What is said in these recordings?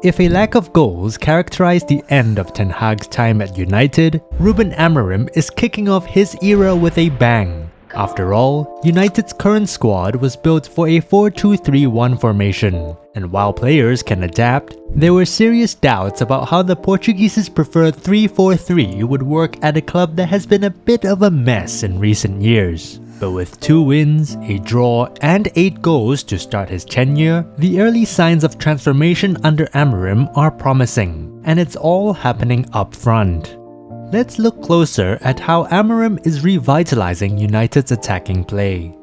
If a lack of goals characterized the end of Ten Hag's time at United, Ruben Amorim is kicking off his era with a bang. After all, United's current squad was built for a 4-2-3-1 formation, and while players can adapt, there were serious doubts about how the Portuguese's preferred 3-4-3 would work at a club that has been a bit of a mess in recent years. But with 2 wins, a draw, and 8 goals to start his tenure, the early signs of transformation under Amorim are promising, and it's all happening up front. Let's look closer at how Amorim is revitalizing United's attacking play.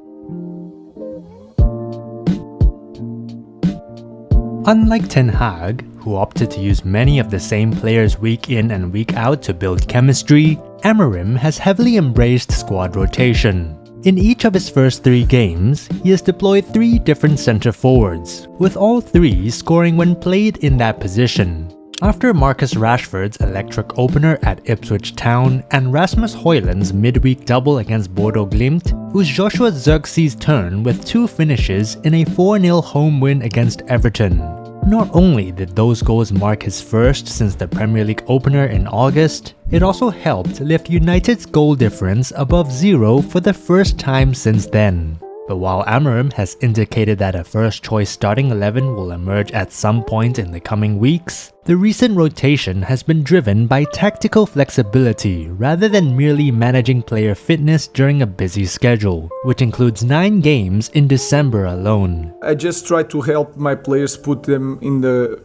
Unlike Ten Hag, who opted to use many of the same players week in and week out to build chemistry, Amorim has heavily embraced squad rotation. In each of his first 3 games, he has deployed 3 different centre forwards, with all 3 scoring when played in that position. After Marcus Rashford's electric opener at Ipswich Town and Rasmus Højlund's midweek double against Bodo Glimt, it was Joshua Zirkzee's turn with 2 finishes in a 4-0 home win against Everton. Not only did those goals mark his first since the Premier League opener in August, it also helped lift United's goal difference above 0 for the first time since then. But while Amorim has indicated that a first-choice starting 11 will emerge at some point in the coming weeks, the recent rotation has been driven by tactical flexibility rather than merely managing player fitness during a busy schedule, which includes 9 games in December alone. I just try to help my players, put them in the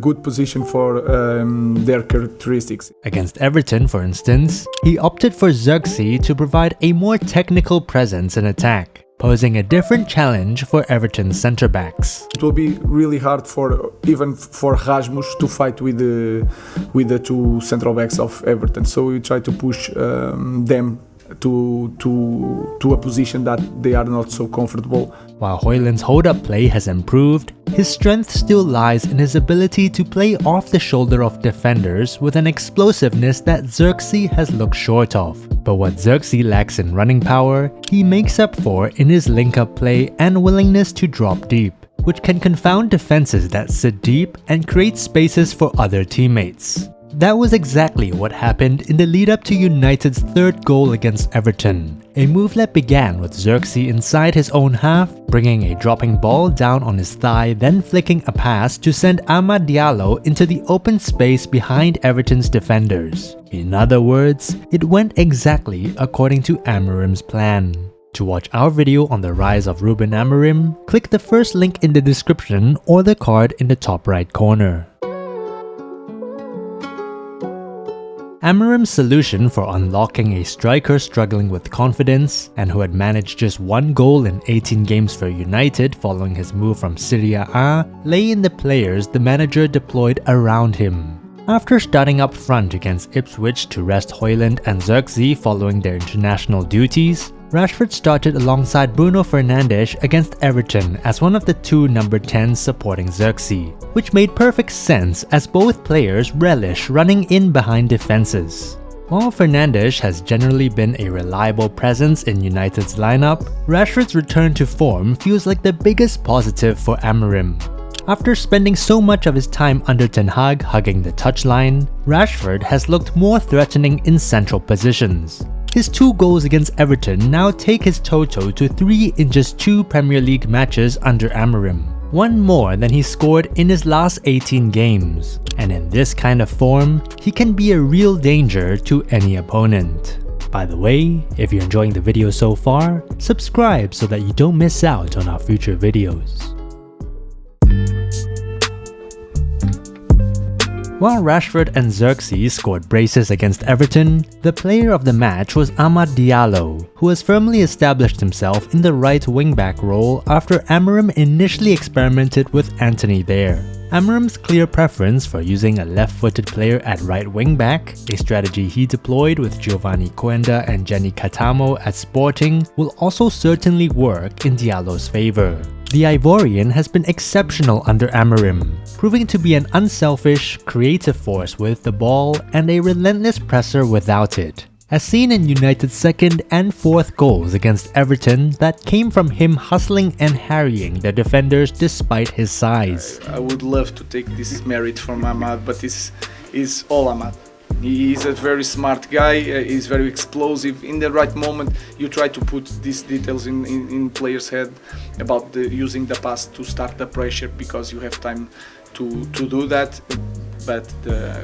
good position for their characteristics. Against Everton, for instance, he opted for Zirkzee to provide a more technical presence in attack, posing a different challenge for Everton's centre-backs. It will be really hard even for Rasmus to fight with the 2 central-backs of Everton, so we try to push them to a position that they are not so comfortable. While Højlund's hold-up play has improved, his strength still lies in his ability to play off the shoulder of defenders with an explosiveness that Zirkzee has looked short of. But what Zirkzee lacks in running power, he makes up for in his link-up play and willingness to drop deep, which can confound defenses that sit deep and create spaces for other teammates. That was exactly what happened in the lead-up to United's 3rd goal against Everton, a move that began with Zirkzee inside his own half, bringing a dropping ball down on his thigh, then flicking a pass to send Amad Diallo into the open space behind Everton's defenders. In other words, it went exactly according to Amorim's plan. To watch our video on the rise of Ruben Amorim, click the first link in the description or the card in the top right corner. Amorim's solution for unlocking a striker struggling with confidence and who had managed just 1 goal in 18 games for United following his move from Serie A lay in the players the manager deployed around him. After starting up front against Ipswich to rest Højlund and Zirkzee following their international duties, Rashford started alongside Bruno Fernandes against Everton as one of the 2 number 10s supporting Zirkzee, which made perfect sense as both players relish running in behind defenses. While Fernandes has generally been a reliable presence in United's lineup, Rashford's return to form feels like the biggest positive for Amorim. After spending so much of his time under Ten Hag hugging the touchline, Rashford has looked more threatening in central positions. His 2 goals against Everton now take his total to 3 in just 2 Premier League matches under Amorim, 1 more than he scored in his last 18 games. And in this kind of form, he can be a real danger to any opponent. By the way, if you're enjoying the video so far, subscribe so that you don't miss out on our future videos. While Rashford and Zirkzee scored braces against Everton, the player of the match was Amad Diallo, who has firmly established himself in the right wing-back role after Amorim initially experimented with Antony there. Amorim's clear preference for using a left-footed player at right wing-back, a strategy he deployed with Giovanni Coenda and Jenny Catamo at Sporting, will also certainly work in Diallo's favour. The Ivorian has been exceptional under Amorim, proving to be an unselfish, creative force with the ball and a relentless presser without it. as seen in United's second and fourth goals against Everton that came from him hustling and harrying the defenders despite his size. I would love to take this merit from Ahmad, but it's all Ahmad. He's a very smart guy, he's very explosive. In the right moment, you try to put these details in players' head about using the pass to start the pressure because you have time to do that, but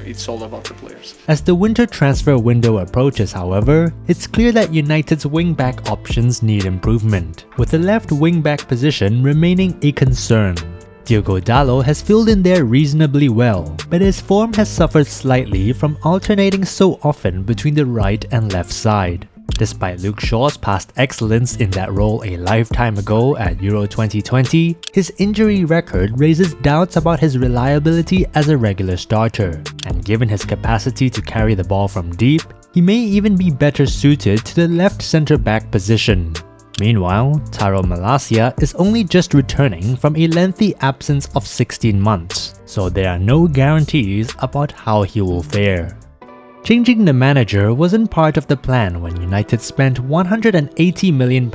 it's all about the players. As the winter transfer window approaches, however, it's clear that United's wing-back options need improvement, with the left wing-back position remaining a concern. Diogo Dalot has filled in there reasonably well, but his form has suffered slightly from alternating so often between the right and left side. Despite Luke Shaw's past excellence in that role a lifetime ago at Euro 2020, his injury record raises doubts about his reliability as a regular starter, and given his capacity to carry the ball from deep, he may even be better suited to the left centre-back position. Meanwhile, Taro Malacia is only just returning from a lengthy absence of 16 months, so there are no guarantees about how he will fare. Changing the manager wasn't part of the plan when United spent £180 million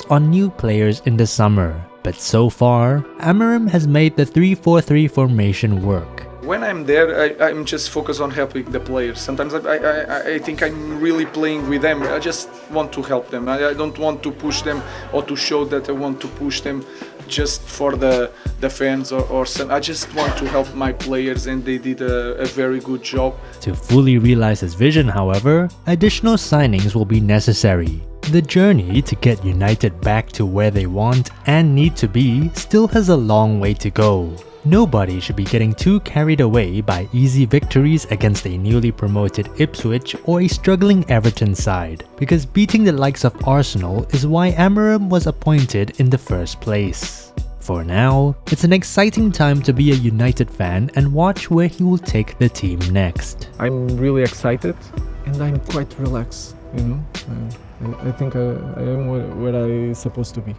on new players in the summer, but so far, Amorim has made the 3-4-3 formation work. When I'm there, I'm just focused on helping the players. Sometimes I think I'm really playing with them. I just want to help them. I don't want to push them or to show that I want to push them just for the fans or some. I just want to help my players, and they did a very good job. To fully realize his vision, however, additional signings will be necessary. The journey to get United back to where they want and need to be still has a long way to go. Nobody should be getting too carried away by easy victories against a newly promoted Ipswich or a struggling Everton side, because beating the likes of Arsenal is why Amorim was appointed in the first place. For now, it's an exciting time to be a United fan and watch where he will take the team next. I'm really excited and I'm quite relaxed, you know. I think I am where I'm supposed to be.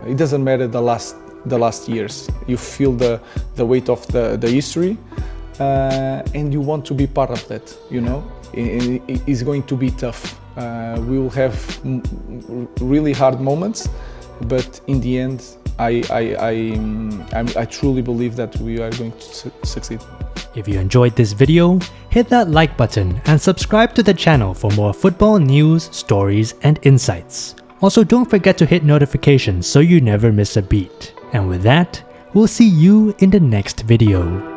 It doesn't matter the last years. You feel the weight of the history, and you want to be part of that, you know. It's going to be tough. We will have really hard moments, but in the end, I truly believe that we are going to succeed. If you enjoyed this video, hit that like button and subscribe to the channel for more football news, stories, and insights. Also, don't forget to hit notifications so you never miss a beat. And with that, we'll see you in the next video.